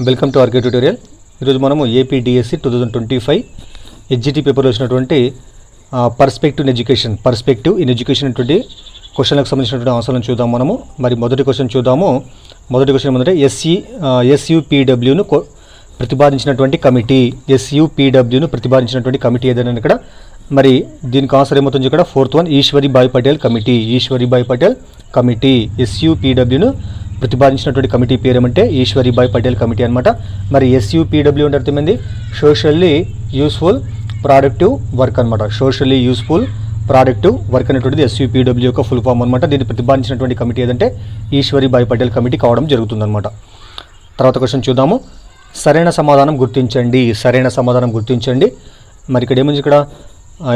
Welcome to RK tutorial. ఈరోజు మనము APDSC 2025 HGT పేపర్లో వచ్చినటువంటి పర్స్పెక్టివ్ ఇన్ ఎడ్యుకేషన్ అటువంటి క్వశ్చన్లకు సంబంధించినటువంటి ఆన్సర్లను చూద్దాం మనము. మరి మొదటి క్వశ్చన్ చూద్దాము. మొదటి క్వశ్చన్ ఏమంటే ఎస్యూపీడబ్ల్యూను ప్రతిపాదించినటువంటి కమిటీ ఏదైనా ఇక్కడ. మరి దీనికి ఆన్సర్ ఏమవుతుంది ఇక్కడ? 4th one Eshwaribai Patel committee. ఎస్యూపీడబ్ల్యూను ప్రతిపాదించినటువంటి కమిటీ పేరు ఏమంటే ఈశ్వరీబాయి పటేల్ కమిటీ అనమాట. మరి ఎస్యూపీడబ్ల్యూ అంటే అర్థమైంది సోషల్లీ యూస్ఫుల్ ప్రొడక్టివ్ వర్క్ అనమాట. సోషల్లీ యూస్ఫుల్ ప్రొడక్టివ్ వర్క్ అనేటువంటిది ఎస్యూపీడబ్ల్యూ యొక్క ఫుల్ ఫామ్ అనమాట. దీన్ని ప్రతిపాదించినటువంటి కమిటీ ఏదంటే ఈశ్వరీబాయి పటేల్ కమిటీ కావడం జరుగుతుందన్నమాట. తర్వాత క్వశ్చన్ చూద్దాము. సరైన సమాధానం గుర్తించండి. మరి ఇక్కడ ఏముంది?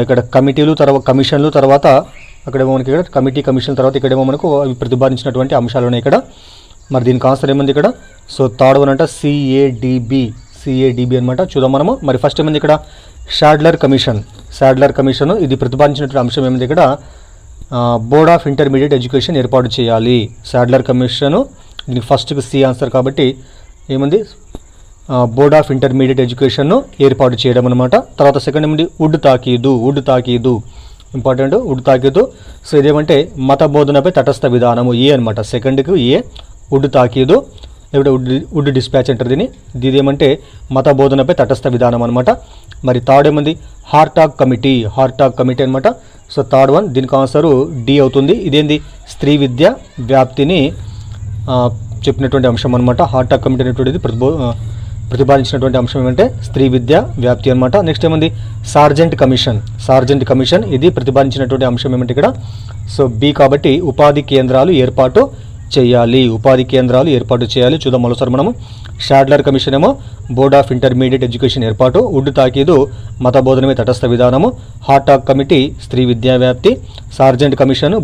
ఇక్కడ కమిటీలు తర్వాత కమిషన్లు తర్వాత అక్కడేమో మనకి ఇక్కడ కమిషన్ తర్వాత ఇక్కడేమో మనకు అవి ప్రతిపాదించినటువంటి అంశాలు ఉన్నాయి ఇక్కడ. మరి దీనికి ఆన్సర్ ఏముంది ఇక్కడ? సో థర్డ్ వన్ అంట సిఏడిబి అనమాట. చూద్దాం మనము. మరి ఫస్ట్ ఏముంది ఇక్కడ? షాడ్లర్ కమిషన్ ఇది ప్రతిపాదించినటువంటి అంశం ఏముంది ఇక్కడ? బోర్డ్ ఆఫ్ ఇంటర్మీడియట్ ఎడ్యుకేషన్ ఏర్పాటు చేయాలి. షాడ్లర్ కమిషను దీనికి ఫస్ట్కి సి ఆన్సర్ కాబట్టి ఏముంది? బోర్డ్ ఆఫ్ ఇంటర్మీడియట్ ఎడ్యుకేషన్ను ఏర్పాటు చేయడం అనమాట. తర్వాత సెకండ్ ఏముంది? వుడ్ తాకీదు ఇంపార్టెంట్. వుడ్ తాకీదు. సో ఇదేమంటే మత బోధనపై తటస్థ విధానము ఏ అనమాట. సెకండ్కి ఏ వుడ్ తాకీదు లేకపోతే వుడ్ డిస్పాచ్ అంటారు దీన్ని. ఇదేమంటే మత బోధనపై తటస్థ విధానం అనమాట. మరి థర్డ్ ఏముంది? హార్టాక్ కమిటీ అనమాట. సో థర్డ్ వన్ దీనికి ఆన్సరు డి అవుతుంది. ఇదేంది? స్త్రీ విద్య వ్యాప్తిని చెప్పినటువంటి అంశం అనమాట. హార్టాక్ కమిటీ అనేటువంటిది ప్రతిపాదించినటువంటి అంశం ఏమంటే స్త్రీ విద్య వ్యాప్తి అనమాట. నెక్స్ట్ ఏముంది? సార్జెంట్ కమిషన్ ఇది ప్రతిపాదించినటువంటి అంశం ఏమంటే ఇక్కడ? సో బి కాబట్టి ఉపాధి కేంద్రాలు ఏర్పాటు చేయాలి. చూద్దాం మరోసారి మనము. షాడ్లర్ కమిషన్ ఏమో బోర్డ్ ఆఫ్ ఇంటర్మీడియట్ ఎడ్యుకేషన్ ఏర్పాటు, వుడ్ తాకీదు మత బోధనమే తటస్థ విధానము, హార్టాక్ కమిటీ స్త్రీ విద్యా వ్యాప్తి, సార్జెంట్ కమిషన్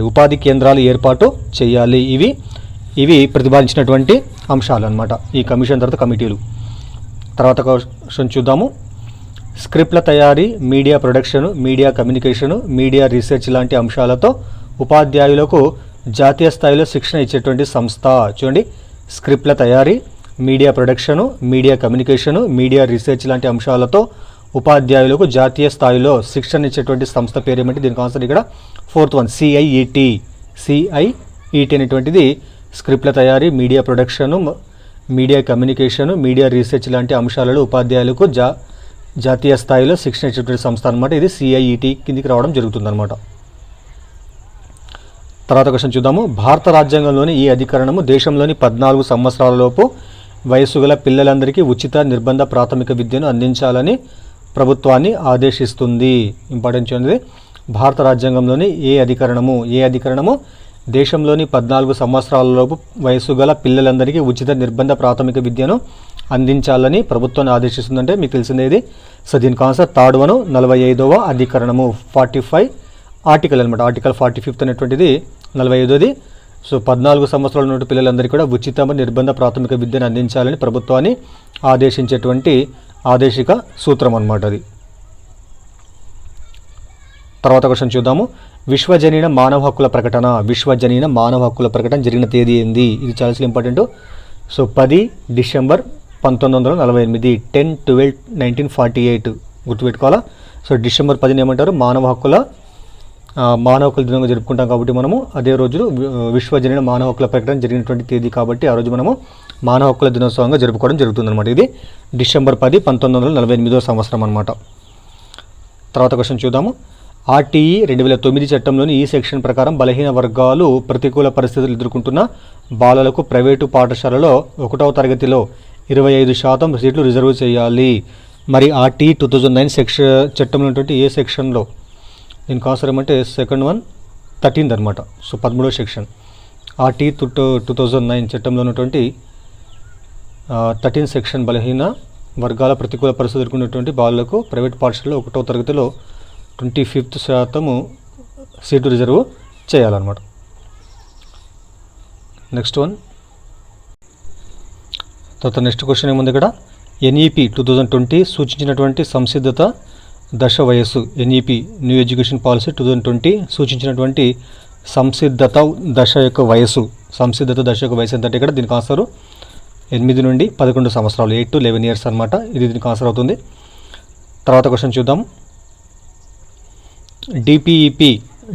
ఉపాధి కేంద్రాలు ఏర్పాటు చేయాలి. ఇవి ప్రతిపాదించినటువంటి అంశాలు అనమాట. ఈ కమిషన్ తర్వాత కమిటీలు. తర్వాత క్వశ్చన్ చూద్దాము. స్క్రిప్ట్ల తయారీ, media production, media communication, media research లాంటి అంశాలతో ఉపాధ్యాయులకు జాతీయ స్థాయిలో శిక్షణ ఇచ్చేటువంటి సంస్థ. చూడండి, స్క్రిప్ట్ల తయారీ, media production, media communication, media research లాంటి అంశాలతో ఉపాధ్యాయులకు జాతీయ స్థాయిలో శిక్షణ ఇచ్చేటువంటి సంస్థ పేరు ఏమంటే? దీనికి ఆన్సర్ ఇక్కడ 4th వన్ సిఐఈటి అనేటువంటిది స్క్రిప్ట్ల తయారీ, media production, media communication, media research లాంటి అంశాలలో ఉపాధ్యాయులకు జాతీయ స్థాయిలో శిక్షణ ఇచ్చేటువంటి సంస్థ అనమాట. ఇది సిఐఈటి కిందికి రావడం జరుగుతుందన్నమాట. తర్వాత క్వశ్చన్ చూద్దాము. భారత రాజ్యాంగంలోని ఈ అధికరణము దేశంలోని 14 సంవత్సరాలలోపు వయసు గల పిల్లలందరికీ ఉచిత నిర్బంధ ప్రాథమిక విద్యను అందించాలని ప్రభుత్వాన్ని ఆదేశిస్తుంది. ఇంపార్టెంట్ చూడండి. భారత రాజ్యాంగంలోని ఏ అధికరణము దేశంలోని 14 సంవత్సరాలలోపు వయసు గల పిల్లలందరికీ ఉచిత నిర్బంధ ప్రాథమిక విద్యను అందించాలని ప్రభుత్వాన్ని ఆదేశిస్తుందంటే మీకు తెలిసిందేది. సో దీనికి ఆన్సర్ థర్డ్ వన్ 45వ అధికరణము 45 ఆర్టికల్ అనమాట. ఆర్టికల్ 45 అనేటువంటిది 45ది. సో 14 సంవత్సరాల నుండి పిల్లలందరికీ కూడా ఉచిత నిర్బంధ ప్రాథమిక విద్యను అందించాలని ప్రభుత్వాన్ని ఆదేశించేటువంటి ఆదేశిక సూత్రం అనమాట అది. తర్వాత క్వశ్చన్ చూద్దాము. విశ్వజనీన మానవ హక్కుల ప్రకటన జరిగిన తేదీ ఏంది? ఇది చాలా ఇంపార్టెంట్. సో 10 డిసెంబర్ 1948 10/12/1948 గుర్తుపెట్టుకోవాలా. సో డిసెంబర్ 10 ఏమంటారు? మానవ హక్కుల దినంగా జరుపుకుంటాం కాబట్టి మనము అదే రోజు విశ్వజనీన మానవ హక్కుల ప్రకటన జరిగినటువంటి తేదీ కాబట్టి ఆ రోజు మనము మానవ హక్కుల దినోత్సవంగా జరుపుకోవడం జరుగుతుందన్నమాట. ఇది డిసెంబర్ 10 1948వ సంవత్సరం అనమాట. తర్వాత క్వశ్చన్ చూద్దాము. ఆర్టీఈ 2009 చట్టంలోని ఈ సెక్షన్ ప్రకారం బలహీన వర్గాలు ప్రతికూల పరిస్థితులు ఎదుర్కొంటున్న బాలలకు ప్రైవేటు పాఠశాలలో 1వ తరగతిలో 25% సీట్లు రిజర్వ్ చేయాలి. మరి ఆర్టీఈ 2009 చట్టంలో ఉన్నటువంటి ఏ సెక్షన్లో? దీనికి ఆన్సర్ ఏమంటే సెకండ్ వన్ 13th అనమాట. సో 13వ సెక్షన్ ఆర్టీఈ 2009 చట్టంలో ఉన్నటువంటి 13th సెక్షన్ బలహీన వర్గాల ప్రతికూల పరిస్థితులు ఎదుర్కొన్నటువంటి బాలలకు ప్రైవేట్ పాఠశాలలో 1వ తరగతిలో 25% సీటు రిజర్వ్ చేయాలన్నమాట. నెక్స్ట్ క్వశ్చన్ ఏముంది ఇక్కడ? ఎన్ఈపి 2020 సూచించినటువంటి సంసిద్ధత దశ వయస్సు. ఎన్ఈపి న్యూ ఎడ్యుకేషన్ పాలసీ 2020 సూచించినటువంటి సంసిద్ధత దశ యొక్క వయస్సు. సంసిద్ధత దశ యొక్క వయసు ఎంత అంటే ఇక్కడ దీనికి ఆన్సరు 8 నుండి 11 సంవత్సరాలు, 8 to 11 years అనమాట. ఇది దీనికి ఆన్సర్ అవుతుంది. తర్వాత క్వశ్చన్ చూద్దాం.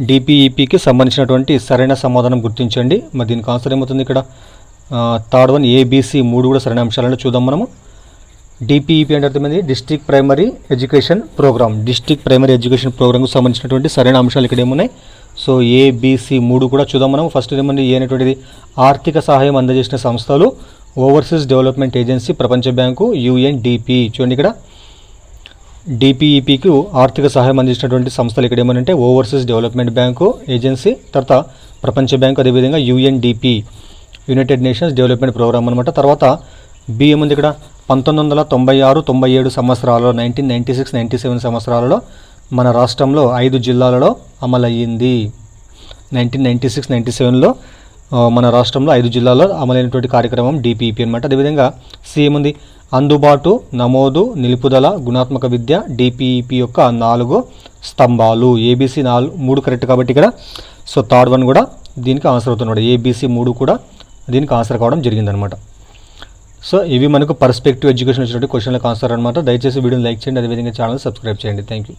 డిపిఈపికి సంబంధించినటువంటి సరైన సమాధానం గుర్తించండి. మరి దీనికి ఆన్సర్ ఏమవుతుంది ఇక్కడ? థర్డ్ వన్ ఏబిసి 3 కూడా సరైన అంశాలను చూద్దాం మనము. డిపిఈపి అంటే అర్థమైంది district primary education program. District primary education ప్రోగ్రామ్కు సంబంధించినటువంటి సరైన అంశాలు ఇక్కడ ఏమున్నాయి? సో ఏబిసి 3 కూడా చూద్దాం మనం. ఫస్ట్ ఏమండి ఏ అనేటువంటిది ఆర్థిక సహాయం అందజేసిన సంస్థలు ఓవర్సీస్ డెవలప్మెంట్ ఏజెన్సీ, ప్రపంచ బ్యాంకు, యుఎన్డిపి. చూడండి ఇక్కడ డిపిఈపికి ఆర్థిక సహాయం అందించినటువంటి సంస్థలు ఇక్కడ ఏమనంటే ఓవర్సీస్ డెవలప్మెంట్ బ్యాంకు ఏజెన్సీ, తర్వాత ప్రపంచ బ్యాంకు, అదేవిధంగా UNDP united nations development program అనమాట. తర్వాత బి ఏముంది ఇక్కడ 1996-97 సంవత్సరాలలో 1996-97 సంవత్సరాలలో మన రాష్ట్రంలో 5 జిల్లాలలో అమలయ్యింది. 1996-97లో మన రాష్ట్రంలో 5 జిల్లాల్లో అమలైనటువంటి కార్యక్రమం డిపిఈపి అనమాట. అదేవిధంగా సి ఏముంది అందుబాటు, నమోదు, నిలుపుదల, గుణాత్మక విద్య డిపిఈపి యొక్క 4 స్తంభాలు. ఏబిసి 3 కరెక్ట్ కాబట్టి ఇక్కడ సో థర్డ్ వన్ కూడా దీనికి ఆన్సర్ అవుతున్నాడు. ఏబిసి 3 కూడా దీనికి ఆన్సర్ కావడం జరిగిందనమాట. సో ఇవి మనకు పర్స్పెక్టివ్ ఎడ్యుకేషన్ వచ్చినటువంటి క్వశ్చన్లకు ఆన్సర్ అనమాట. దయచేసి వీడియోని లైక్ చేయండి, అదేవిధంగా ఛానల్ సబ్స్క్రైబ్ చేయండి. Thank you.